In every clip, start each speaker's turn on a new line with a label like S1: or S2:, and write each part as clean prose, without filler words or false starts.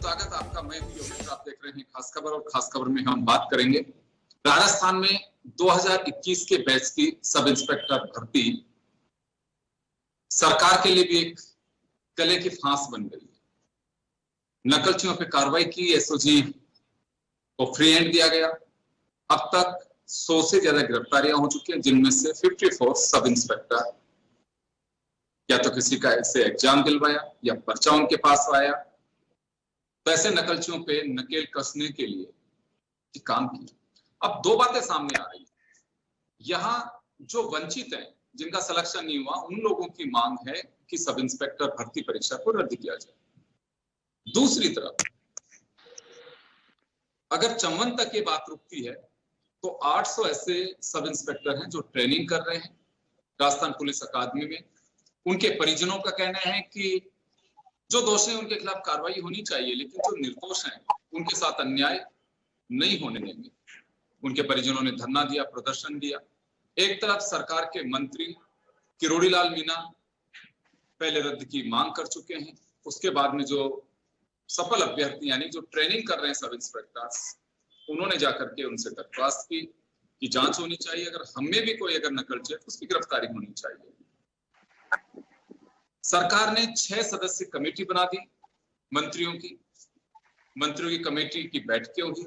S1: स्वागत आपका। मैं भी योगेंद्र, आप देख रहे हैं खास खबर, और खास खबर में हम बात करेंगे राजस्थान में 2021 के बैच की सब इंस्पेक्टर भर्ती सरकार के लिए भी एक गले की फांस बन गई है। नकलचियों पे कार्रवाई की, एसओजी को फ्री हैंड दिया गया। अब तक 100 से ज्यादा गिरफ्तारियां हो चुकी हैं, जिनमें से 54 सब इंस्पेक्टर या तो किसी का ऐसे एग्जाम दिलवाया या पर्चा उनके पास आया, वैसे नकलचियों पे नकेल कसने के लिए काम किया। अब दो बातें सामने आ रही है। यहाँ जो वंचित हैं, जिनका सिलेक्शन नहीं हुआ, उन लोगों की मांग है कि सब इंस्पेक्टर भर्ती परीक्षा को रद्द किया जाए। दूसरी तरफ अगर 54 तक ये बात रुकती है तो 800 ऐसे सब इंस्पेक्टर हैं जो ट्रेनिंग कर रहे हैं राजस्थान पुलिस अकादमी में। उनके परिजनों का कहना है कि जो दोषी हैं उनके खिलाफ कार्रवाई होनी चाहिए, लेकिन जो निर्दोष हैं उनके साथ अन्याय नहीं होने देंगे। उनके परिजनों ने धरना दिया, प्रदर्शन दिया। एक तरफ सरकार के मंत्री किरोड़ी लाल मीणा पहले रद्द की मांग कर चुके हैं, उसके बाद में जो सफल अभ्यर्थी यानी जो ट्रेनिंग कर रहे हैं सब इंस्पेक्टर्स, उन्होंने जाकर के उनसे दरख्वास्त की कि जांच होनी चाहिए, अगर हमें भी कोई अगर नकलची है तो उसकी गिरफ्तारी होनी चाहिए। सरकार ने 6 सदस्यीय कमेटी बना दी मंत्रियों की कमेटी की बैठकें होगी।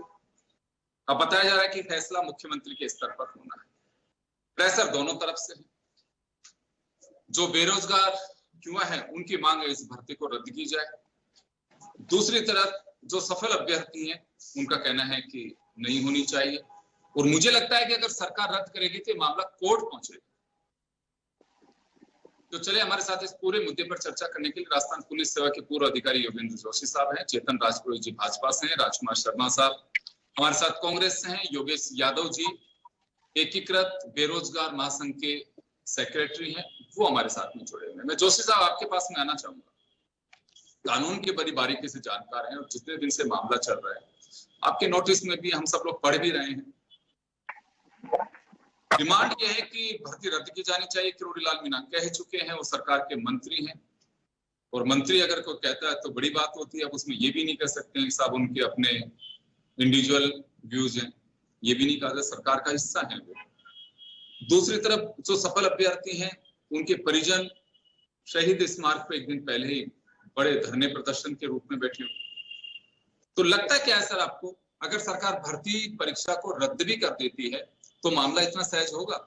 S1: अब बताया जा रहा है कि फैसला मुख्यमंत्री के स्तर पर होना है। प्रेशर दोनों तरफ से है। जो बेरोजगार युवा हैं उनकी मांग है इस भर्ती को रद्द की जाए। दूसरी तरफ जो सफल अभ्यर्थी हैं उनका कहना है कि नहीं होनी चाहिए, और मुझे लगता है कि अगर सरकार रद्द करेगी तो मामला कोर्ट पहुंचेगा। तो चले हमारे साथ इस पूरे मुद्दे पर चर्चा करने के लिए राजस्थान पुलिस सेवा के पूर्व अधिकारी योगेंद्र जोशी साहब हैं, चेतन राजपुरोहित जी भाजपा से हैं, राजकुमार शर्मा साहब हमारे साथ कांग्रेस से हैं, योगेश यादव जी एकीकृत बेरोजगार महासंघ के सेक्रेटरी हैं, वो हमारे साथ में जुड़े हुए हैं। मैं जोशी साहब आपके पास में आना चाहूंगा। कानून के बड़ी बारीकी से जानकार हैं और जितने दिन से मामला चल रहा है, आपके नोटिस में भी हम सब लोग पढ़ भी रहे हैं। डिमांड यह है कि भर्ती रद्द की जानी चाहिए। किरोड़ी लाल मीणा कह चुके हैं, वो सरकार के मंत्री हैं, और मंत्री अगर कोई कहता है तो बड़ी बात होती है। अब उसमें ये भी नहीं कह सकते हैं साहब उनके अपने इंडिविजुअल व्यूज हैं, ये भी नहीं कहा, सरकार का हिस्सा है वो। दूसरी तरफ जो सफल अभ्यर्थी हैं उनके परिजन शहीद स्मारक पे एक दिन पहले ही बड़े धरने प्रदर्शन के रूप में बैठे हो। तो लगता क्या है सर आपको, अगर सरकार भर्ती परीक्षा को रद्द भी कर देती है तो मामला इतना सहज होगा?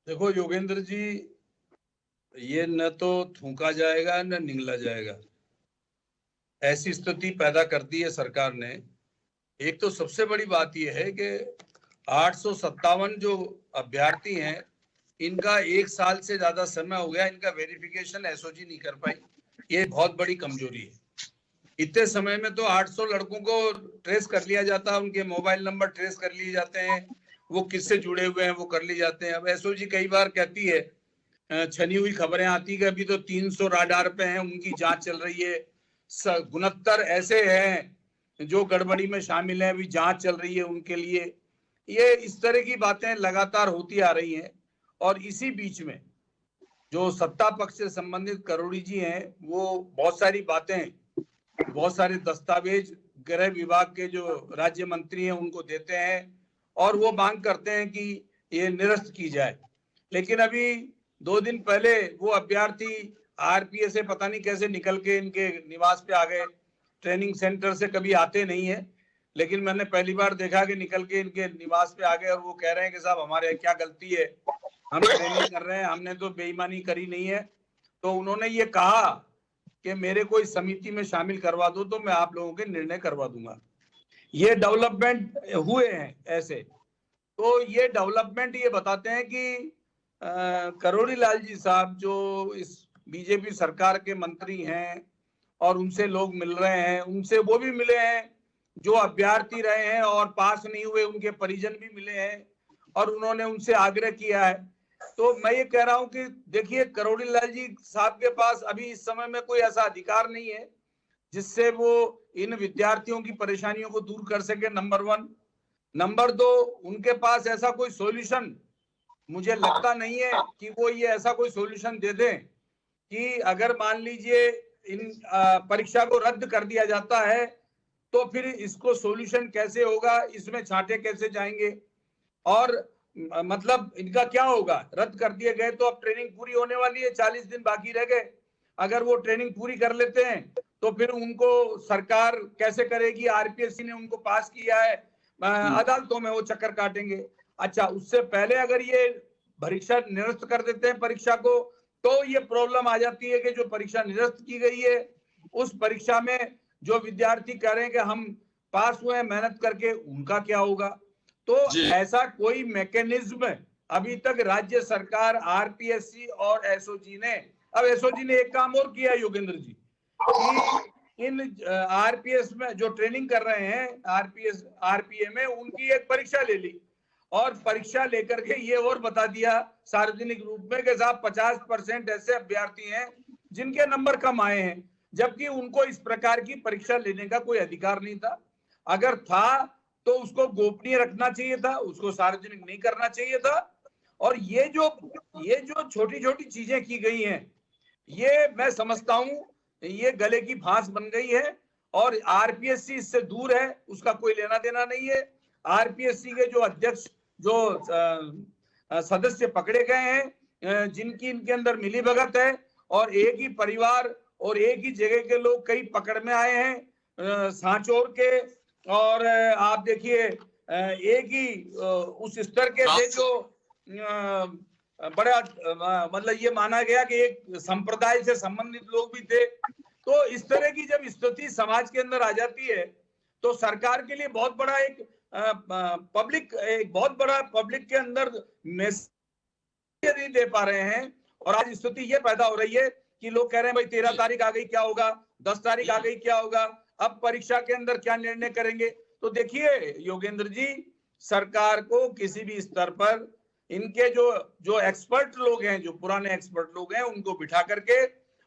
S2: देखो योगेंद्र जी, ये न तो थूका जाएगा न निगला जाएगा, ऐसी स्थिति पैदा कर दी है सरकार ने। एक तो सबसे बड़ी बात यह है कि 857 जो अभ्यर्थी हैं, इनका 1 साल से ज्यादा समय हो गया, इनका वेरिफिकेशन एसओजी नहीं कर पाई। ये बहुत बड़ी कमजोरी है। इतने समय में तो 800 लड़कों को ट्रेस कर लिया जाता, उनके मोबाइल नंबर ट्रेस कर लिए जाते हैं, वो किससे जुड़े हुए हैं वो कर लिए जाते हैं। अब एसओजी कई बार कहती है, छनी हुई खबरें आती कि अभी तो 300 राडार पे हैं, उनकी जांच चल रही है। 69 ऐसे हैं जो गड़बड़ी में शामिल हैं, अभी जांच चल रही है उनके लिए। ये इस तरह की बातें लगातार होती आ रही हैं। और इसी बीच में जो सत्ता पक्ष से संबंधित करोड़ी जी हैं, वो बहुत सारी बातें, बहुत सारे दस्तावेज गृह विभाग के जो राज्य मंत्री हैं उनको देते हैं और वो मांग करते हैं कि ये निरस्त की जाए। लेकिन अभी 2 दिन पहले वो अभ्यर्थी आरपीएफ से पता नहीं कैसे निकल के इनके निवास पे आ गए। ट्रेनिंग सेंटर से कभी आते नहीं है, लेकिन मैंने पहली बार देखा कि निकल के इनके निवास पे आ गए और वो कह रहे हैं कि साहब हमारे क्या गलती है, हम ट्रेनिंग कर रहे हैं, हमने तो बेईमानी करी नहीं है। तो उन्होंने ये कहा कि मेरे को इस समिति में शामिल करवा दो तो मैं आप लोगों के निर्णय करवा दूंगा। ये डेवलपमेंट हुए हैं ऐसे। तो ये डेवलपमेंट ये बताते हैं कि करोड़ी लाल जी साहब जो इस बीजेपी सरकार के मंत्री हैं और उनसे लोग मिल रहे हैं, उनसे वो भी मिले हैं जो अभ्यर्थी रहे हैं और पास नहीं हुए, उनके परिजन भी मिले हैं और उन्होंने उनसे आग्रह किया है। तो मैं ये कह रहा हूं कि देखिए, करोड़ी लाल जी साहब के पास अभी इस समय में कोई ऐसा अधिकार नहीं है जिससे वो इन विद्यार्थियों की परेशानियों को दूर कर सके, नंबर 1। नंबर 2, उनके पास ऐसा कोई सॉल्यूशन मुझे लगता नहीं है कि वो ये ऐसा कोई सॉल्यूशन दे दें कि अगर मान लीजिए इन परीक्षा को रद्द कर दिया जाता है तो फिर इसको सॉल्यूशन कैसे होगा, इसमें छांटे कैसे जाएंगे और मतलब इनका क्या होगा। रद्द कर दिए गए तो अब ट्रेनिंग पूरी होने वाली है, 40 दिन बाकी रह गए। अगर वो ट्रेनिंग पूरी कर लेते हैं तो फिर उनको सरकार कैसे करेगी। आरपीएससी ने उनको पास किया है, अदालतों में वो चक्कर काटेंगे। अच्छा, उससे पहले अगर ये परीक्षा निरस्त कर देते हैं परीक्षा को, तो ये प्रॉब्लम आ जाती है कि जो परीक्षा निरस्त की गई है उस परीक्षा में जो विद्यार्थी कह रहे हैं कि हम पास हुए हैं मेहनत करके, उनका क्या होगा। तो ऐसा कोई मैकेनिज्म अभी तक राज्य सरकार, आरपीएससी और एसओजी ने, अब एसओजी ने एक काम और किया योगेंद्र जी, कि इन आरपीएस में जो ट्रेनिंग कर रहे हैं आरपीएस आरपीए में, उनकी एक परीक्षा ले ली और परीक्षा लेकर के ये और बता दिया सार्वजनिक रूप में कि साहब 50% ऐसे अभ्यर्थी हैं जिनके नंबर कम आए हैं, जबकि उनको इस प्रकार की परीक्षा लेने का कोई अधिकार नहीं था। अगर था तो उसको गोपनीय रखना चाहिए था, उसको सार्वजनिक नहीं करना चाहिए था। और ये जो छोटी छोटी चीजें की गई हैं, ये मैं समझता हूं ये गले की फांस बन गई है और आरपीएससी इससे दूर है, उसका कोई लेना देना नहीं है। आरपीएससी के जो अध्यक्ष, जो सदस्य पकड़े गए हैं, जिनकी इनके अंदर मिलीभगत है और एक ही परिवार और एक ही जगह के लोग कई पकड़ में आए हैं सांचौर के, और आप देखिए एक ही उस स्तर के थे जो बड़ा मतलब ये माना गया कि एक संप्रदाय से संबंधित लोग भी थे। तो इस तरह की जब स्थिति समाज के अंदर आ जाती है तो सरकार के लिए बहुत बड़ा एक बहुत बड़ा पब्लिक के अंदर मैसेज नहीं दे पा रहे हैं। और आज स्थिति ये पैदा हो रही है कि लोग कह रहे हैं भाई 13 तारीख आ गई क्या होगा, 10 तारीख आ गई क्या होगा, अब परीक्षा के अंदर क्या निर्णय करेंगे। तो देखिए योगेंद्र जी, सरकार को किसी भी स्तर पर इनके जो एक्सपर्ट लोग हैं, जो पुराने एक्सपर्ट लोग हैं, उनको बिठा करके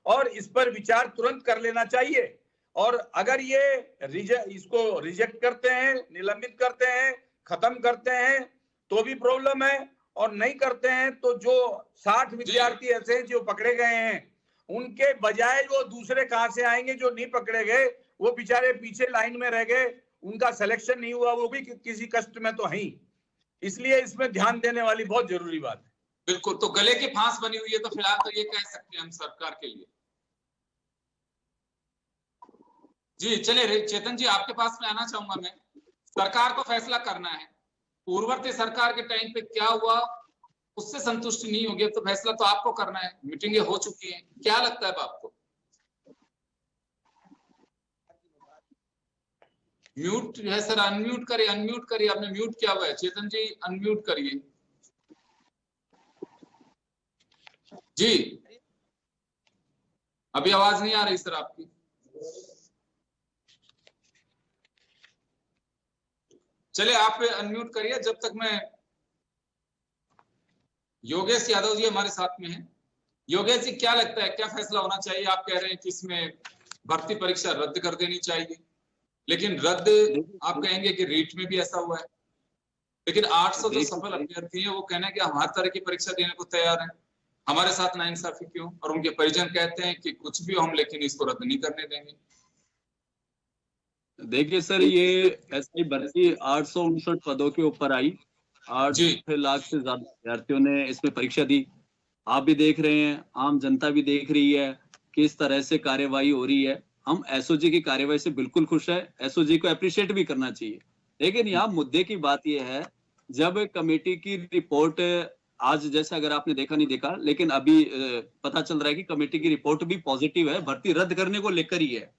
S2: और इस पर विचार तुरंत कर लेना चाहिए। और अगर ये इसको रिजेक्ट करते हैं, निलंबित करते हैं, खत्म करते हैं तो भी प्रॉब्लम है, और नहीं करते हैं तो जो 60 विद्यार्थी ऐसे हैं जो पकड़े गए हैं, उनके बजाय वो दूसरे कहां से आएंगे जो नहीं पकड़े गए, वो बेचारे पीछे लाइन में रह गए, उनका सिलेक्शन नहीं हुआ, वो भी किसी कष्ट में तो है ही। इसलिए इसमें ध्यान देने वाली बहुत जरूरी बात है।
S1: बिल्कुल, तो गले की फांस बनी हुई है, तो फिलहाल तो ये कह सकते हैं हम सरकार के लिए। जी चलिए चेतन जी, आपके पास में आना चाहूंगा मैं। सरकार को फैसला करना है, पूर्ववर्ती सरकार के टाइम पे क्या हुआ उससे संतुष्टि नहीं होगी तो फैसला तो आपको करना है। मीटिंगें हो चुकी हैं, क्या लगता है आपको? म्यूट है सर, अनम्यूट करिए, अनम्यूट करिए, आपने म्यूट किया हुआ है। चेतन जी अनम्यूट करिए जी, अभी आवाज नहीं आ रही सर आपकी। चलिए आप अनम्यूट करिए जब तक मैं। योगेश यादव जी हमारे साथ में हैं। योगेश जी, क्या लगता है क्या फैसला होना चाहिए? आप कह रहे हैं कि इसमें भर्ती परीक्षा रद्द कर देनी चाहिए, लेकिन रद्द आप कहेंगे कि रीट में भी ऐसा हुआ है, लेकिन 800 जो सफल अभ्यर्थी हैं वो कहना है कि हम हर तरह की परीक्षा देने को तैयार हैं, हमारे साथ नाइंसाफी क्यों? और उनके परिजन कहते हैं कि कुछ भी हम लेकिन इसको रद्द नहीं करने देंगे।
S3: देखिए सर, ये ऐसी भर्ती 859 पदों के ऊपर आई, 8 लाख से ज्यादा विद्यार्थियों ने इसमें परीक्षा दी। आप भी देख रहे हैं, आम जनता भी देख रही है किस तरह से कार्यवाही हो रही है। हम एसओजी की कार्यवाही से बिल्कुल खुश है, एसओजी को अप्रिशिएट भी करना चाहिए। लेकिन यहाँ मुद्दे की बात यह है, जब कमेटी की रिपोर्ट आज, जैसे अगर आपने देखा नहीं देखा, लेकिन अभी पता चल रहा है कि कमेटी की रिपोर्ट भी पॉजिटिव है, भर्ती रद्द करने को लेकर ही है।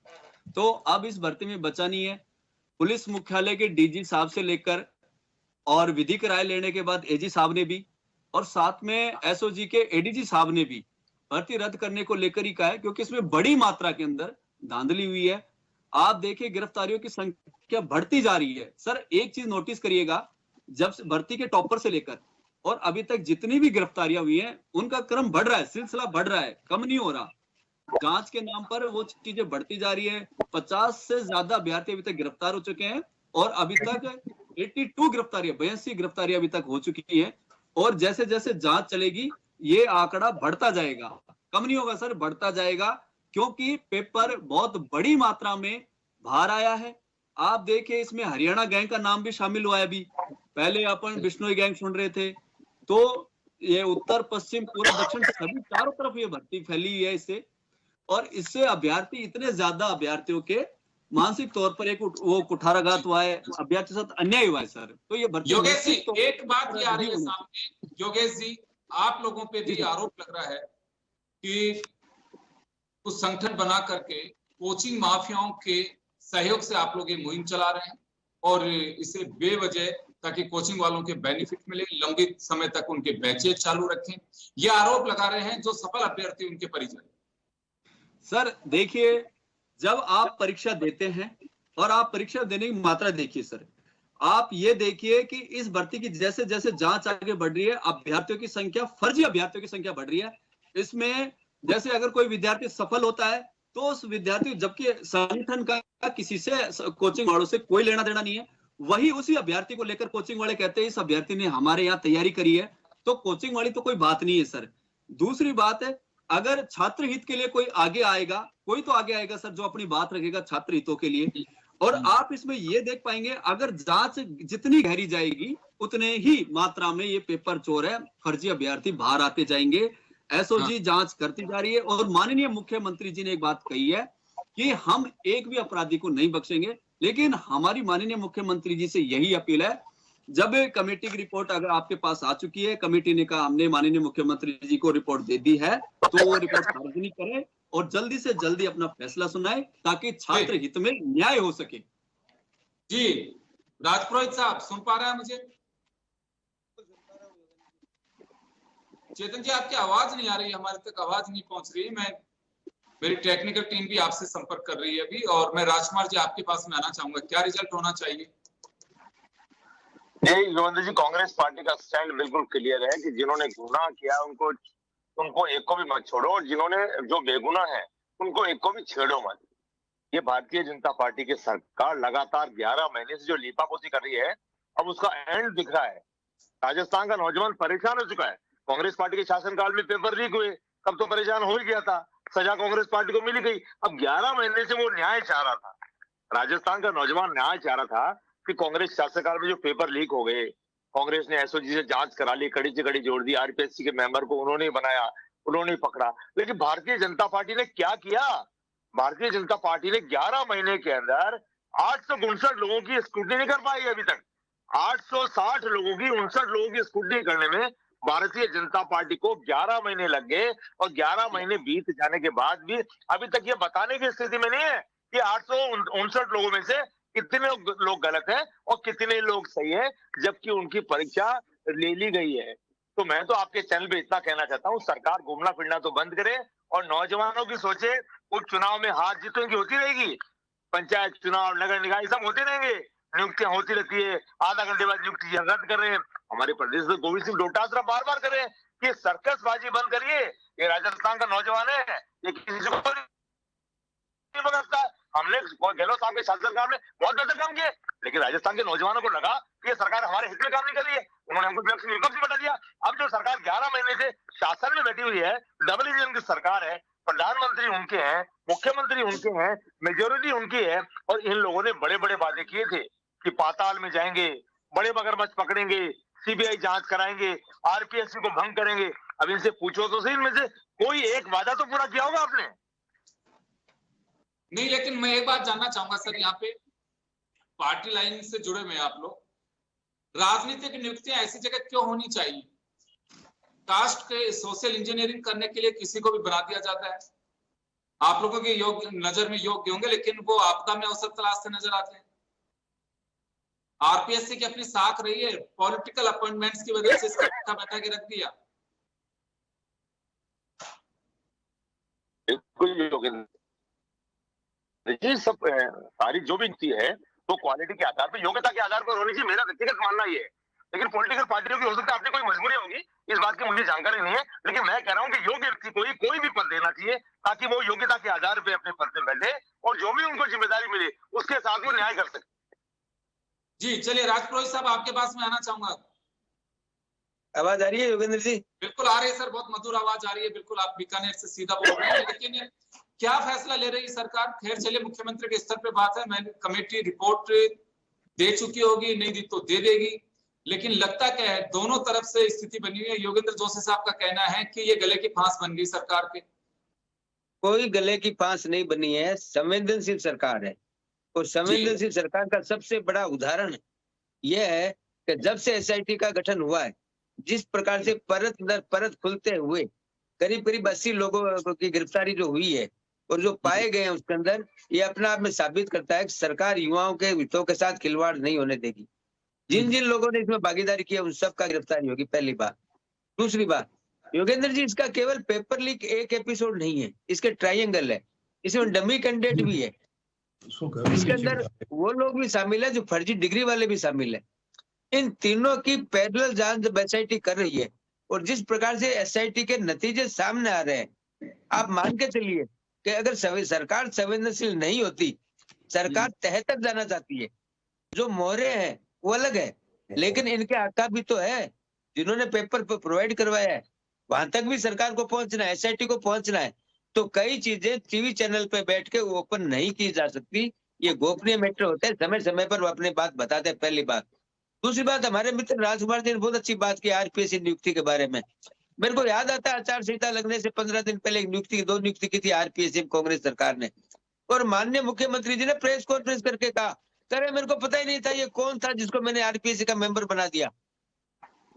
S3: तो अब इस भर्ती में बचा नहीं है। पुलिस मुख्यालय के डीजी साहब से लेकर और विधिक राय लेने के बाद एजी साहब ने भी, और साथ में एसओजी के एडीजी साहब ने भी भर्ती रद्द करने को लेकर ही कहा है, क्योंकि इसमें बड़ी मात्रा के अंदर धांधली हुई है। आप देखिए गिरफ्तारियों की संख्या बढ़ती जा रही है। सर एक चीज नोटिस करिएगा, जब से भर्ती के टॉपर से लेकर और अभी तक जितनी भी गिरफ्तारियां हुई हैं, उनका क्रम बढ़ रहा है, सिलसिला बढ़ रहा है, कम नहीं हो रहा। जांच के नाम पर वो चीजें बढ़ती जा रही है। 50 से ज्यादा अभ्यर्थी अभी तक गिरफ्तार हो चुके हैं और अभी तक 82 गिरफ्तारियां, 82 गिरफ्तारियां अभी तक हो चुकी हैं। और जैसे जैसे जांच चलेगी ये आंकड़ा बढ़ता जाएगा, कम नहीं होगा सर, बढ़ता जाएगा। क्योंकि पेपर बहुत बड़ी मात्रा में बाहर आया है। आप देखिए इसमें हरियाणा गैंग का नाम भी शामिल हुआ है। अभी पहले अपन बिश्नोई गैंग सुन रहे थे, तो ये उत्तर पश्चिम पूरा दक्षिण सभी चारों तरफ ये भर्ती फैली हुई है इससे। और इससे अभ्यर्थी, इतने ज्यादा अभ्यर्थियों के मानसिक तौर पर एक वो कुठाराघात हुआ है, अभ्यर्थी के साथ अन्याय हुआ है सर। तो ये भर्ती
S1: योगेश जी, एक बात ये आ रही है सामने, योगेश जी, आप लोगों पे भी आरोप लग रहा है कि कुछ संगठन बना करके कोचिंग माफियाओं के सहयोग से आप लोग ये मुहिम चला रहे हैं और इसे बेवजह, ताकि कोचिंग वालों के बेनिफिट मिले, लंबे समय तक उनके बैचेज चालू रखें, ये आरोप लगा रहे हैं जो सफल अभ्यर्थी उनके परिजन।
S3: सर देखिए, जब आप परीक्षा देते हैं और आप परीक्षा देने की मात्रा देखिए सर, आप ये देखिए कि इस भर्ती की जैसे जैसे जांच आगे बढ़ रही है, अभ्यर्थियों की संख्या, फर्जी अभ्यर्थियों की संख्या बढ़ रही है। इसमें जैसे अगर कोई विद्यार्थी सफल होता है तो उस विद्यार्थी, जबकि संगठन का किसी से, कोचिंग वालों से कोई लेना देना नहीं है, वही उसी अभ्यर्थी को लेकर कोचिंग वाले कहते हैं इस अभ्यर्थी ने हमारे यहाँ तैयारी करी है, तो कोचिंग वाली तो कोई बात नहीं है सर। दूसरी बात है, अगर छात्र हित के लिए कोई आगे आएगा, कोई तो आगे आएगा सर जो अपनी बात रखेगा छात्र हितों के लिए। और आप इसमें ये देख पाएंगे, अगर जांच जितनी गहरी जाएगी उतने ही मात्रा में ये पेपर चोर है, फर्जी अभ्यर्थी बाहर आते जाएंगे। एसओजी जांच करती जा रही है और माननीय मुख्यमंत्री जी ने एक बात कही है कि हम एक भी अपराधी को नहीं बख्शेंगे। लेकिन हमारी माननीय मुख्यमंत्री जी से यही अपील है, जब कमेटी की रिपोर्ट अगर आपके पास आ चुकी है, कमेटी ने कहा हमने माननीय मुख्यमंत्री जी को रिपोर्ट दे दी है, तो वो रिपोर्ट सार्वजनिक करें और जल्दी से जल्दी अपना फैसला सुनाए ताकि छात्र हित में न्याय हो सके।
S1: जी राजपुरोहित साहब, सुन पा रहे हैं मुझे? चेतन जी, आपकी आवाज नहीं आ रही, हमारे तक आवाज नहीं पहुंच रही। मेरी टेक्निकल टीम भी आपसे संपर्क कर रही है अभी, और मैं राजकुमार जी आपके पास में आना चाहूंगा। क्या रिजल्ट होना चाहिए?
S4: योगेंद्र जी, कांग्रेस पार्टी का स्टैंड बिल्कुल क्लियर है कि जिन्होंने गुनाह किया उनको एक को भी मत छोड़ो, और जिन्होंने जो बेगुनाह है उनको एक को भी छेड़ो मत। ये भारतीय जनता पार्टी की सरकार लगातार 11 महीने से जो लीपापोती कर रही है, अब उसका एंड दिख रहा है। राजस्थान का नौजवान परेशान हो चुका है। कांग्रेस पार्टी के शासनकाल में पेपर लीक हुए, तब तो परेशान हो ही गया था, सजा कांग्रेस पार्टी को मिली गई। अब 11 महीने से वो न्याय चाह रहा था, राजस्थान का नौजवान न्याय चाह रहा था कि कांग्रेस शासनकाल में जो पेपर लीक हो गए, कांग्रेस ने एसओजी से जांच करा ली, कड़ी से कड़ी जोड़ दी, आरपीएससी के मेंबर को उन्होंने बनाया, उन्होंने पकड़ा। लेकिन भारतीय जनता पार्टी ने क्या किया? भारतीय जनता पार्टी ने 11 महीने के अंदर 859 लोगों की स्क्रूटनी नहीं कर पाई अभी तक। 860 लोगों की 59 लोगों की स्क्रूटनी करने में भारतीय जनता पार्टी को 11 महीने लग गए, और 11 महीने बीत जाने के बाद भी अभी तक ये बताने की स्थिति में नहीं है कि 859 लोगों में से कितने लोग गलत हैं और कितने लोग सही हैं, जबकि उनकी परीक्षा ले ली गई है। तो मैं तो आपके चैनल पे इतना कहना चाहता हूँ, सरकार घूमना फिरना तो बंद करे और नौजवानों की सोचे। कुछ चुनाव में हार जीत की होती रहेगी, पंचायत चुनाव, नगर निकाय सब होते रहेंगे, नियुक्तियां होती रहती है, आधा घंटे बाद नियुक्ति रद्द कर रहे हैं। हमारे प्रदेश में गोविंद सिंह डोटासरा बार बार कर रहे हैं कि सर्कसबाजी बंद करिए, ये राजस्थान का नौजवान है, ये किसी को नहीं बदलता। हमने गहलोत साहब के शासनकाल में बहुत बेहतर काम किए, लेकिन राजस्थान के नौजवानों को लगा कि ये सरकार हमारे हित में काम नहीं कर रही है, उन्होंने हमको विकल्प से बता दिया। अब जो सरकार 11 महीने से शासन में बैठी हुई है, डबल इंजन की सरकार है, प्रधानमंत्री उनके हैं, मुख्यमंत्री उनके हैं, मेजोरिटी उनकी है, और इन लोगों ने बड़े बड़े वादे किए थे कि पाताल में जाएंगे, बड़े मगरमच्छ पकड़ेंगे, सीबीआई जांच कराएंगे, आरपीएससी को भंग करेंगे। अब इनसे पूछो तो सही, इनमें से कोई एक वादा तो पूरा किया होगा आपने?
S1: नहीं, लेकिन मैं एक बात जानना चाहूंगा सर, यहाँ पे पार्टी लाइन से जुड़े हुए आप लोग, राजनीतिक नियुक्तियां ऐसी जगह क्यों होनी चाहिए? कास्ट के सोशल इंजीनियरिंग करने के लिए किसी को भी बना दिया जाता है, आप लोगों के योग्य नजर में योग्य होंगे, लेकिन वो आपदा में अवसर तलाशते नजर आते हैं। आरपीएससी की अपनी साख रही है, पॉलिटिकल अपॉइंटमेंट्स की वजह से इसका बैठा के रख दिया।
S4: जी, सब सारी जो भी नीति है वो क्वालिटी के आधार पर, योग्यता के आधार पर होनी चाहिए, मेरा व्यक्तिगत मानना ये है। लेकिन पॉलिटिकल पार्टियों की हो सकता है अपनी कोई मजबूरी होगी, इस बात की मुझे जानकारी नहीं है, लेकिन मैं कह रहा हूं कि योग्य व्यक्ति को ही कोई भी पद देना चाहिए ताकि वो योग्यता के आधार पर अपने पद पे बैठे और जो भी उनको जिम्मेदारी मिले उसके साथ वो न्याय कर सके।
S1: जी चलिए, राजपुरोहित साहब आपके पास में आना चाहूंगा।
S5: आवाज आ रही है योगेंद्र जी?
S1: बिल्कुल आ रही है सर, बहुत मधुर आवाज आ रही है, बिल्कुल आप बीकानेर से सीधा बोल रहे हैं। लेकिन क्या फैसला ले रही है सरकार? खैर चलिए, मुख्यमंत्री के स्तर पे बात है, मैंने कमेटी रिपोर्ट दे चुकी होगी, नहीं दी तो दे देगी, लेकिन लगता क्या है दोनों तरफ से स्थिति बनी हुई है। योगेंद्र जोशी साहब का कहना है कि ये गले की फांस बन गई सरकार के।
S5: कोई गले की फांस नहीं बनी है, संवेदनशील सरकार है। और संवेदनशील सरकार का सबसे बड़ा उदाहरण यह है कि जब से एसआईटी का गठन हुआ है, जिस प्रकार से परत दर परत खुलते हुए करीब करीब 80 लोगों की गिरफ्तारी जो हुई है और जो पाए गए हैं उसके अंदर, ये अपने आप में साबित करता है कि सरकार युवाओं के हितों के साथ खिलवाड़ नहीं होने देगी। जिन जिन लोगों ने इसमें भागीदारी की है उन सब का गिरफ्तारी होगी, पहली बात। दूसरी बात, योगेंद्र जी, इसका केवल पेपर लीक एक एपिसोड नहीं है, इसके ट्रायंगल है, इसमें डमी कैंडिडेट भी है, इसके अंदर वो लोग भी शामिल है जो फर्जी डिग्री वाले भी शामिल है। इन तीनों की पैरेलल जांच जब एसआईटी कर रही है और जिस प्रकार से एसआईटी के नतीजे सामने आ रहे हैं, आप मान के चलिए कि अगर सरकार संवेदनशील नहीं होती, सरकार तह तक जाना चाहती है, जो मोहरे हैं वो अलग है, लेकिन इनके आका भी तो है जिन्होंने पेपर प्रोवाइड करवाया है, वहां तक भी सरकार को पहुंचना है, एसआईटी को पहुंचना है। तो कई चीजें टीवी चैनल पे बैठ के ओपन नहीं की जा सकती, ये गोपनीय मैटर होता है, समय समय पर वो अपनी बात बताते हैं, पहली बात। दूसरी बात, हमारे मित्र राजकुमार जी ने बहुत अच्छी बात की आरपीएस नियुक्ति के बारे में। मेरे को याद आता है आचार संहिता लगने से 15 दिन पहले एक नियुक्ति, 2 नियुक्ति की थी आरपीएस कांग्रेस सरकार ने, और माननीय मुख्यमंत्री जी ने प्रेस कॉन्फ्रेंस करके कहा, अरे मेरे को पता ही नहीं था ये कौन था जिसको मैंने आरपीएस का मेंबर बना दिया,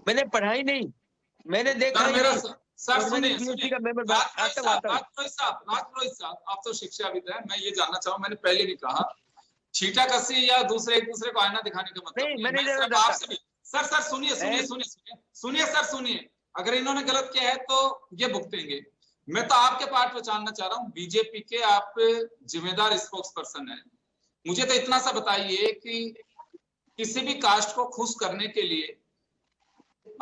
S5: मैंने पढ़ा ही नहीं, मैंने देखा ही नहीं।
S1: सर सुनिए,
S5: राजपुरोहित
S1: साहब आप तो शिक्षाविद हैं, मैं ये जानना चाहूँ, मैंने पहले भी कहा छीटा कसी या दूसरे एक दूसरे को आईना दिखाने का मतलब नहीं, मैं सिर्फ आपसे भी सर सुनिए सर सुनिए, अगर इन्होंने गलत किया है तो ये भुगतेंगे। मैं तो आपके पार्ट पे जानना चाह रहा हूँ, बीजेपी के आप जिम्मेदार स्पोक्स पर्सन है, मुझे तो इतना सा बताइए कि किसी भी कास्ट को खुश करने के लिए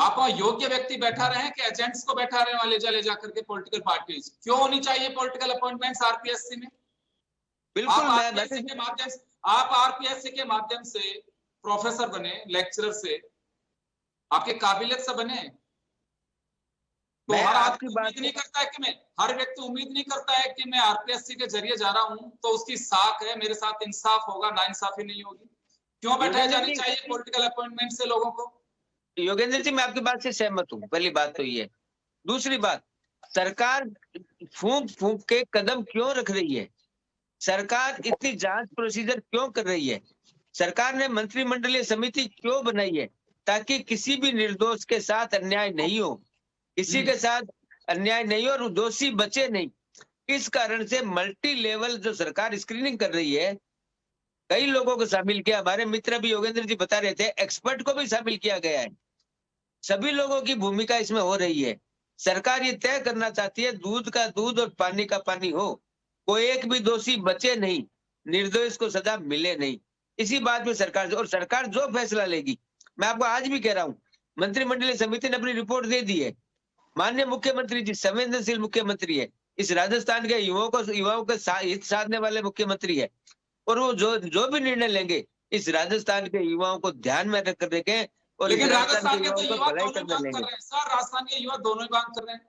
S1: आप वहां योग्य व्यक्ति बैठा रहे हैं कि एजेंट्स को बैठा रहे वाले चले जाकर के पॉलिटिकल पार्टीज? क्यों होनी चाहिए पॉलिटिकल अपॉइंटमेंट्स आरपीएससी में?
S5: बिल्कुल,
S1: आप आरपीएससी के माध्यम से प्रोफेसर बने, लेक्चरर से आपके काबिलियत से बने, तो हर आदमी उम्मीद नहीं करता है कि मैं, हर व्यक्ति उम्मीद नहीं करता है कि मैं आरपीएससी के जरिए जा रहा हूं तो उसकी साख है, मेरे साथ इंसाफ होगा, नाइंसाफी नहीं होगी। क्यों बैठाया जानी चाहिए पॉलिटिकल अपॉइंटमेंट से लोगों को?
S5: योगेंद्र जी, मैं आपकी बात से सहमत हूँ, पहली बात तो ये। दूसरी बात, सरकार फूंक फूंक के कदम क्यों रख रही है, सरकार इतनी जांच प्रोसीजर क्यों कर रही है, सरकार ने मंत्रिमंडलीय समिति क्यों बनाई है, ताकि किसी भी निर्दोष के साथ अन्याय नहीं हो, किसी के साथ अन्याय नहीं हो और दोषी बचे नहीं। इस कारण से मल्टी लेवल जो सरकार स्क्रीनिंग कर रही है, कई लोगों को शामिल किया, हमारे मित्र भी योगेंद्र जी बता रहे थे, एक्सपर्ट को भी शामिल किया गया है, सभी लोगों की भूमिका इसमें हो रही है। सरकार ये तय करना चाहती है दूध का दूध और पानी का पानी हो, कोई एक भी दोषी बचे नहीं, निर्दोष को सजा मिले नहीं, इसी बात में सरकार, और सरकार जो फैसला लेगी, मैं आपको आज भी कह रहा हूँ, मंत्रिमंडलीय समिति ने अपनी रिपोर्ट दे दी है, माननीय मुख्यमंत्री जी संवेदनशील मुख्यमंत्री है, इस राजस्थान के युवाओं के हित साधने वाले मुख्यमंत्री है, और वो जो भी निर्णय लेंगे इस राजस्थान के युवाओं को ध्यान में रख कर देंगे, और
S1: लेकिन राजस्थान के युवा दोनों बात कर रहे हैं सर, राजस्थान के युवा दोनों ही बात कर रहे हैं,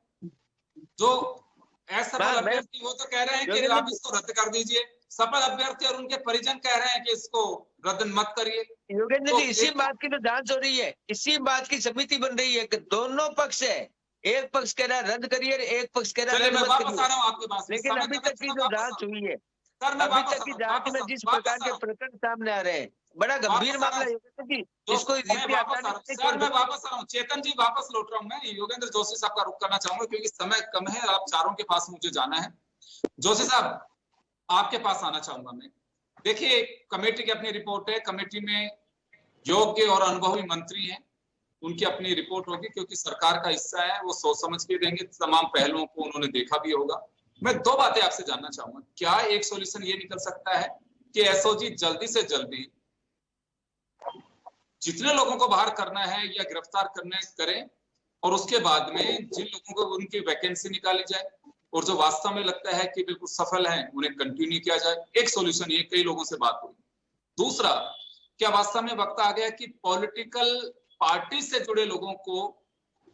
S1: जो असफल अभ्यर्थी वो तो कह रहे हैं कि आप इसको रद्द कर दीजिए, सफल अभ्यर्थी और उनके परिजन कह रहे हैं कि इसको रद्द मत करिए।
S5: योगेंद्र जी, इसी बात की तो जांच हो रही है, इसी बात की समिति बन रही है कि दोनों पक्ष है, एक पक्ष कह रहा है रद्द करिए, एक पक्ष कह रहा है
S1: मैं वापस आ रहा हूं आपके पास,
S5: लेकिन अभी तक की जो जांच हुई है, अभी तक की जांच में जिस प्रकार के प्रकरण सामने आ रहे हैं, बड़ा गंभीर मामला है जी, इसको
S1: मैं वापस आ रहा हूँ, चेतन जी वापस लौट रहा हूँ, मैं योगेंद्र जोशी साहब का रुख करना चाहूंगा क्योंकि समय कम है, आप चारों के पास मुझे जाना है। जोशी साहब आपके पास आना चाहूंगा मैं। देखिए, कमेटी की अपनी रिपोर्ट है, कमेटी में योग्य और अनुभवी मंत्री हैं, उनकी अपनी रिपोर्ट होगी क्योंकि सरकार का हिस्सा है, वो सोच समझ के देंगे, तमाम पहलुओं को उन्होंने देखा भी होगा। मैं 2 बातें आपसे जानना चाहूंगा, क्या एक सॉल्यूशन ये निकल सकता है कि एसओजी जल्दी से जल्दी जितने लोगों को बाहर करना है या गिरफ्तार करें, और उसके बाद में जिन लोगों को उनकी वैकेंसी निकाली जाए और जो वास्तव में लगता है कि बिल्कुल सफल हैं उन्हें कंटिन्यू किया जाए। एक सॉल्यूशन ये, कई लोगों से बात हुई। दूसरा, क्या वास्तव में वक्त आ गया कि पॉलिटिकल पार्टी से जुड़े लोगों को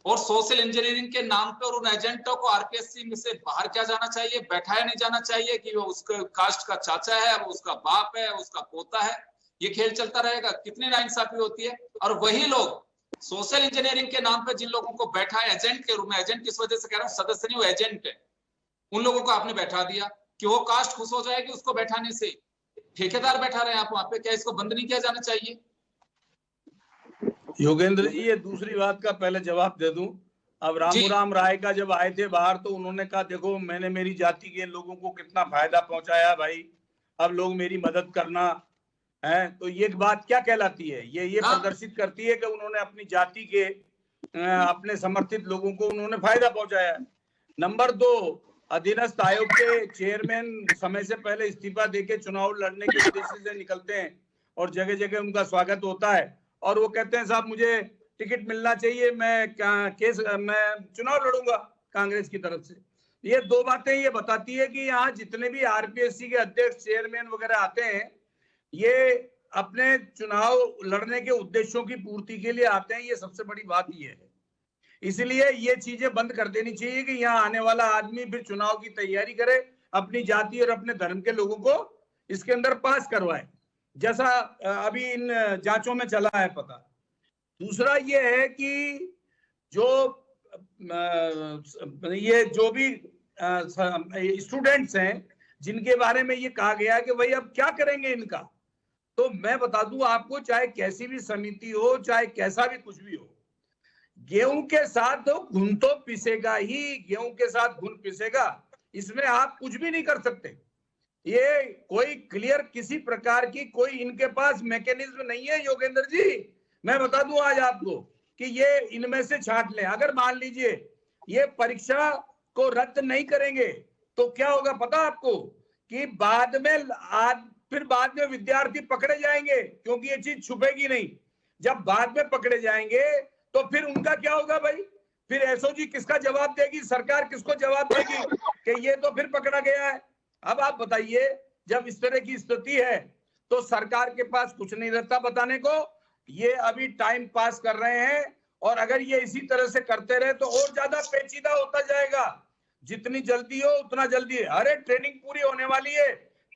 S1: और सोशल इंजीनियरिंग के नाम पे और उन एजेंटों को आरपीएससी में से बाहर क्या जाना चाहिए, बैठाया नहीं जाना चाहिए कि वो उसके कास्ट का चाचा है, वो उसका बाप है, उसका पोता है। ये खेल चलता रहेगा, कितनी नाइंसाफी होती है। और वही लोग सोशल इंजीनियरिंग के नाम पे जिन लोगों को बैठा है एजेंट के रूप में, एजेंट किस वजह से कह रहा हूँ, सदस्य नहीं, वो एजेंट है, उन लोगों को आपने बैठा दिया कि वो कास्ट खुश हो जाएगी उसको बैठाने से। ठेकेदार बैठा रहे हैं आप वहां पे, क्या इसको बंद नहीं किया जाना चाहिए?
S2: योगेंद्र जी, ये दूसरी बात का पहले जवाब दे दूं। अब रामूराम राय का जब आए थे बाहर तो उन्होंने कहा देखो मैंने मेरी जाति के लोगों को कितना फायदा पहुंचाया भाई, अब लोग मेरी मदद करना है। तो ये बात क्या कहलाती है? ये प्रदर्शित करती है कि उन्होंने अपनी जाति के अपने समर्थित लोगों को उन्होंने फायदा पहुंचाया। नंबर 2, अधीनस्थ आयोग के चेयरमैन समय से पहले इस्तीफा देके चुनाव लड़ने के उद्देश्य से निकलते हैं और जगह जगह उनका स्वागत होता है और वो कहते हैं साहब मुझे टिकट मिलना चाहिए, मैं चुनाव लड़ूंगा कांग्रेस की तरफ से। ये 2 बातें ये बताती है कि यहाँ जितने भी आरपीएससी के अध्यक्ष चेयरमैन वगैरह आते हैं ये अपने चुनाव लड़ने के उद्देश्यों की पूर्ति के लिए आते हैं। ये सबसे बड़ी बात ये है। इसलिए ये चीजें बंद कर देनी चाहिए कि यहाँ आने वाला आदमी फिर चुनाव की तैयारी करे, अपनी जाति और अपने धर्म के लोगों को इसके अंदर पास करवाए, जैसा अभी इन जांचों में चला है पता। दूसरा ये है कि ये जो भी स्टूडेंट्स हैं जिनके बारे में ये कहा गया कि भाई अब क्या करेंगे इनका, तो मैं बता दूं आपको, चाहे कैसी भी समिति हो, चाहे कैसा भी कुछ भी हो, गेहूं के साथ तो घुन तो पिसेगा ही, गेहूं के साथ घुन पिसेगा, इसमें आप कुछ भी नहीं कर सकते। ये कोई क्लियर किसी प्रकार की कोई इनके पास मैकेनिज्म नहीं है योगेंद्र जी। मैं बता दूं आज आपको कि ये इनमें से छांट लें। अगर मान लीजिए ये परीक्षा को रद्द नहीं करेंगे तो क्या होगा पता आपको, कि बाद में विद्यार्थी पकड़े जाएंगे, क्योंकि ये चीज छुपेगी नहीं। जब बाद में पकड़े जाएंगे तो फिर उनका क्या होगा भाई? फिर एसओजी किसका जवाब देगी, सरकार किसको जवाब देगी कि ये तो फिर पकड़ा गया है। अब आप बताइए, जब इस तरह की स्थिति है तो सरकार के पास कुछ नहीं रहता बताने को। ये अभी टाइम पास कर रहे हैं और अगर ये इसी तरह से करते रहे तो और ज्यादा पेचीदा होता जाएगा। जितनी जल्दी हो उतना जल्दी है। अरे ट्रेनिंग पूरी होने वाली है।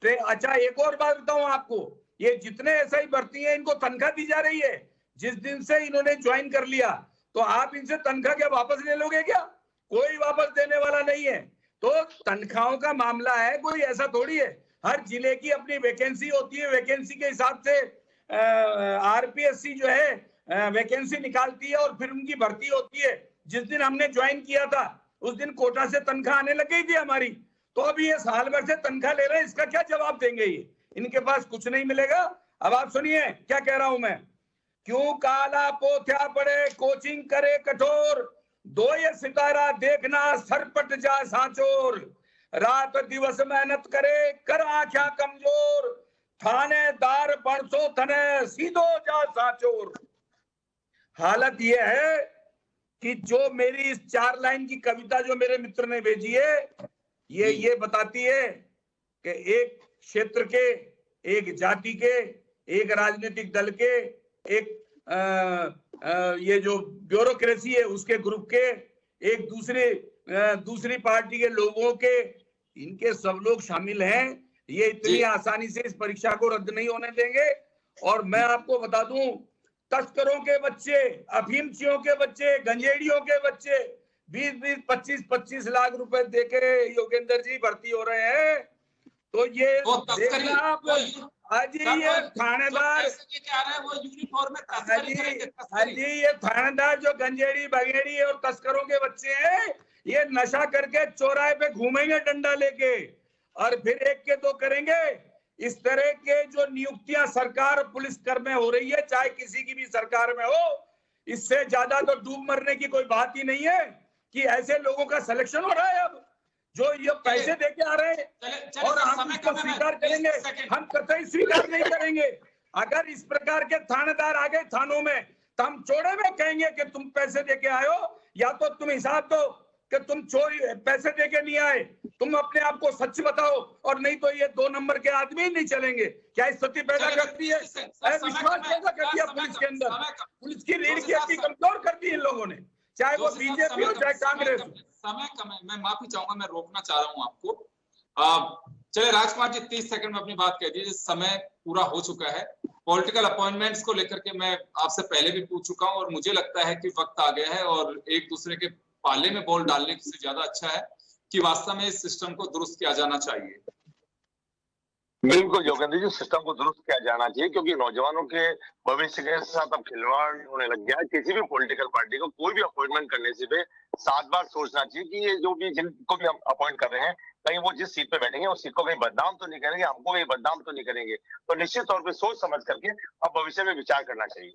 S2: अच्छा एक और बात बताऊं आपको, ये जितने एसआई भर्ती हैं इनको तनख्वाह दी जा रही है। जिस दिन से इन्होंने ज्वाइन कर लिया तो आप इनसे तनख्वाह क्या वापस ले लोगे क्या? कोई वापस देने वाला नहीं है। तो तनख्वाहों का मामला है, कोई ऐसा थोड़ी है। हर जिले की अपनी वैकेंसी होती है, वैकेंसी के हिसाब से आरपीएससी जो है वैकेंसी निकालती है और फिर उनकी भर्ती होती है। जिस दिन हमने ज्वाइन किया था उस दिन कोटा से तनख्वाह आने लग गई थी हमारी। तो अभी ये साल भर से तनख्वाह ले रहे हैं, इसका क्या जवाब देंगे? ये इनके पास कुछ नहीं मिलेगा। अब आप सुनिए क्या कह रहा हूं मैं। क्यों काला पोथ्या पड़े कोचिंग करे कठोर, दो ये सितारा देखना सरपट जा सांचोर, रात दिवस मेहनत करे कर आंखा कमजोर, थानेदार बरसो थने सीधो जा सांचोर। हालत ये है कि जो मेरी इस 4 लाइन की कविता जो मेरे मित्र ने भेजी है ये बताती है कि एक क्षेत्र के, एक जाति के, एक राजनीतिक दल के, एक ये जो ब्यूरोक्रेसी है उसके ग्रुप के, एक दूसरी पार्टी के लोगों के, इनके सब लोग शामिल हैं। ये इतनी आसानी से इस परीक्षा को रद्द नहीं होने देंगे। और मैं आपको बता दूं, तस्करों के बच्चे, अफीमचियों के बच्चे, गंजेड़ियों के बच्चे 20-20, 25-25 लाख रुपए देके योगेंद्र जी भर्ती हो रहे हैं। तो ये देखना आप आज ये थानेदार ये थानेदार जो गंजेड़ी बगेड़ी और तस्करों के बच्चे हैं, ये नशा करके चौराहे पे घूमेंगे डंडा लेके और फिर एक के दो करेंगे। इस तरह के जो नियुक्तियां सरकार पुलिस कर में हो रही है, चाहे किसी की भी सरकार में हो, इससे ज्यादा तो डूब मरने की कोई बात ही नहीं है कि ऐसे लोगों का सिलेक्शन हो रहा है। अब जो ये पैसे देके आ रहे हैं और हम इसको स्वीकार करेंगे, हम कतई स्वीकार नहीं करेंगे। अगर इस प्रकार के थानेदार आ गए थानों में तो हम चौड़े में कहेंगे कि तुम पैसे देके आए हो, या तो तुम हिसाब दो कि तुम चोरी पैसे देके नहीं आए, तुम अपने आप को सच बताओ, और नहीं तो ये 2 नंबर के आदमी नहीं चलेंगे। क्या स्थिति पैदा करती है? विश्वास पैदा करती है पुलिस के अंदर, पुलिस की रीढ़ की हड्डी कमजोर कर दी इन लोगों ने। चाहे वो
S1: जोशी साहब,
S2: बीजेपी हो चाहे कांग्रेस हो।
S1: समय कम है, मैं माफी चाहूंगा, मैं रोकना चाह रहा हूं आपको। चलिए राजकुमार जी 30 सेकंड में अपनी बात कह दीजिए, समय पूरा हो चुका है। पॉलिटिकल अपॉइंटमेंट्स को लेकर के मैं आपसे पहले भी पूछ चुका हूं और मुझे लगता है कि वक्त आ गया है और एक दूसरे के पाले में बॉल डालने से ज्यादा अच्छा है कि वास्तव में इस सिस्टम को दुरुस्त किया जाना चाहिए।
S4: बिल्कुल योगेंद्र जी, सिस्टम को दुरुस्त किया जाना चाहिए, क्योंकि नौजवानों के भविष्य के साथ अब खिलवाड़ होने लग गया है। किसी भी पॉलिटिकल पार्टी को कोई भी अपॉइंटमेंट करने से पहले 7 बार सोचना चाहिए कि ये जो भी जिनको भी हम अपॉइंट कर रहे हैं, कहीं वो जिस सीट पे बैठेंगे उस सीट को कहीं बदनाम तो नहीं करेंगे, हमको कहीं बदनाम तो नहीं करेंगे। तो निश्चित तौर पर सोच समझ करके अब भविष्य में विचार करना चाहिए।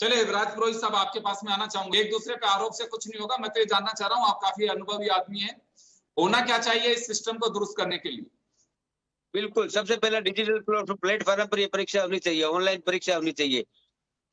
S1: चलिए राजपुरोहित साहब, आपके पास में आना चाहूंगे। एक दूसरे पे आरोप से कुछ नहीं होगा, मैं तो ये जानना चाह रहा हूँ, आप काफी अनुभवी आदमी हैं, होना क्या चाहिए इस सिस्टम को दुरुस्त करने के लिए?
S5: बिल्कुल, सबसे पहला डिजिटल प्लेटफॉर्म पर ये परीक्षा होनी चाहिए, ऑनलाइन परीक्षा होनी चाहिए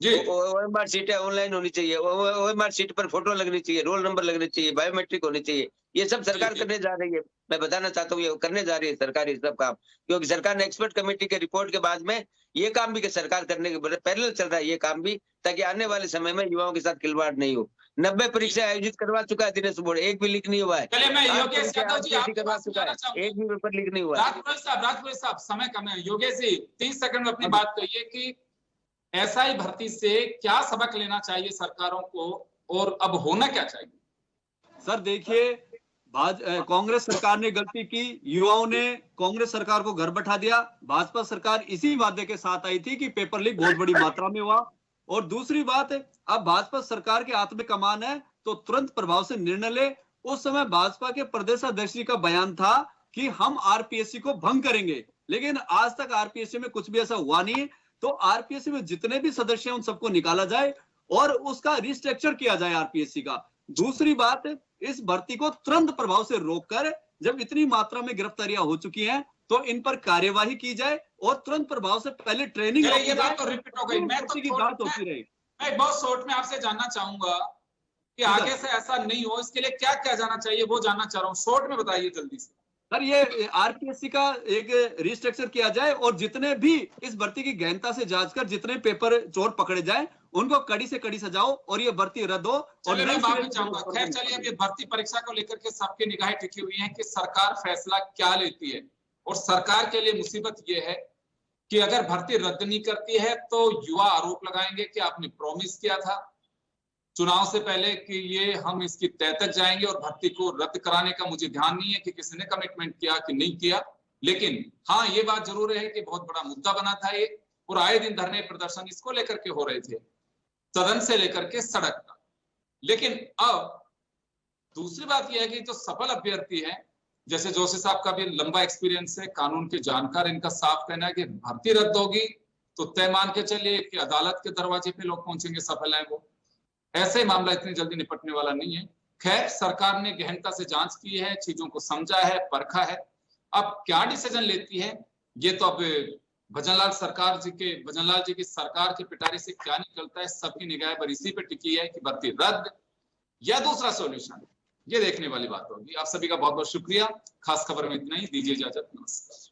S1: जी।
S5: ओएमआर सीटें ऑनलाइन होनी चाहिए, ओएमआर सीट पर फोटो लगनी चाहिए, रोल नंबर लगने चाहिए, बायोमेट्रिक होनी चाहिए। ये सब सरकार
S1: जी।
S5: करने जा रही है, मैं बताना चाहता हूँ, ये करने जा रही है सरकार ये सब काम, क्योंकि सरकार ने एक्सपर्ट कमेटी के रिपोर्ट के बाद में ये काम भी सरकार करने के पैरेलल चल रहा है ये काम भी, ताकि आने वाले समय में युवाओं के साथ खिलवाड़ नहीं हो। 90 परीक्षा आयोजित करवा चुका है दिनेश बोर्ड, एक भी लीक नहीं हुआ है।
S1: चलिए मैं योगेश यादव जी आपके
S5: करवा
S1: पास में
S5: चुका
S1: आना
S5: है,
S1: चाहूंगा।
S5: एक भी पेपर लीक नहीं हुआ है।
S1: राजपुरोहित साहब समय कम है, योगेश जी 30 सेकंड में अपनी बात कहिए कि एसआई भर्ती से क्या सबक लेना चाहिए सरकारों को और अब होना क्या चाहिए?
S3: सर देखिए, कांग्रेस सरकार ने गलती की, युवाओं ने कांग्रेस सरकार को घर बैठा दिया। भाजपा सरकार इसी वादे के साथ आई थी कि पेपर लीक बहुत बड़ी मात्रा में हुआ। और दूसरी बात, अब भाजपा सरकार के हाथ में कमान है तो तुरंत प्रभाव से निर्णय ले। उस समय भाजपा के प्रदेश अध्यक्ष जी का बयान था कि हम आरपीएससी को भंग करेंगे, लेकिन आज तक आरपीएससी में कुछ भी ऐसा हुआ नहीं है। तो आरपीएससी में जितने भी सदस्य हैं उन सबको निकाला जाए और उसका रिस्ट्रक्चर किया जाए आरपीएससी का। दूसरी बात, इस भर्ती को तुरंत प्रभाव से रोककर, जब इतनी मात्रा में गिरफ्तारियां हो चुकी हैं तो इन पर कार्यवाही की जाए और तुरंत प्रभाव से पहले ट्रेनिंग।
S1: ये बात तो रिपीट हो गई, मैं तो
S3: की बात होती रही।
S1: मैं बहुत शॉर्ट में आपसे जानना चाहूंगा कि आगे से ऐसा नहीं हो, इसके लिए क्या क्या जाना चाहिए वो जानना चाह रहा हूँ, शॉर्ट में बताइए जल्दी से।
S3: सर ये आरपीएससी का एक रिस्ट्रक्चर किया जाए और जितने भी इस भर्ती की गहनता से जांच कर जितने पेपर चोर पकड़े जाए उनको कड़ी से कड़ी सजाओ और ये भर्ती रद्द हो। और
S1: मैं माफी चाहूंगा। खैर चलिए, अब ये भर्ती परीक्षा को लेकर के सबकी निगाहें टिकी हुई हैं कि सरकार फैसला क्या लेती है। और सरकार के लिए मुसीबत ये है कि अगर भर्ती रद्द नहीं करती है तो युवा आरोप लगाएंगे कि आपने प्रॉमिस किया था चुनाव से पहले कि ये हम इसकी तय तक जाएंगे और भर्ती को रद्द कराने का मुझे ध्यान नहीं है कि किसी ने कमिटमेंट किया कि नहीं किया। लेकिन हाँ, ये बात जरूर है कि बहुत बड़ा मुद्दा बना था ये, और आए दिन धरने प्रदर्शन इसको लेकर के हो रहे थे, सदन से लेकर के सड़क तक। लेकिन अब दूसरी बात यह है कि जो सफल अभ्यर्थी हैं, जैसे जोशी साहब का भी लंबा एक्सपीरियंस है, कानून के जानकार, इनका साफ कहना है कि भर्ती रद्द होगी तो तय मान के चलिए कि अदालत के दरवाजे पे लोग पहुंचेंगे, सफल है वो। ऐसे मामला इतनी जल्दी निपटने वाला नहीं है। खैर, सरकार ने गहनता से जांच की है, चीजों को समझा है, परखा है। अब क्या डिसीजन लेती है ये तो अब भजनलाल जी की सरकार के पिटारी से क्या निकलता है, सबकी निगाह पर इसी पे टिकी है कि भर्ती रद्द या दूसरा सॉल्यूशन, ये देखने वाली बात होगी। आप सभी का बहुत बहुत शुक्रिया। खास खबर में इतना ही, दीजिए इजाजत, नमस्कार।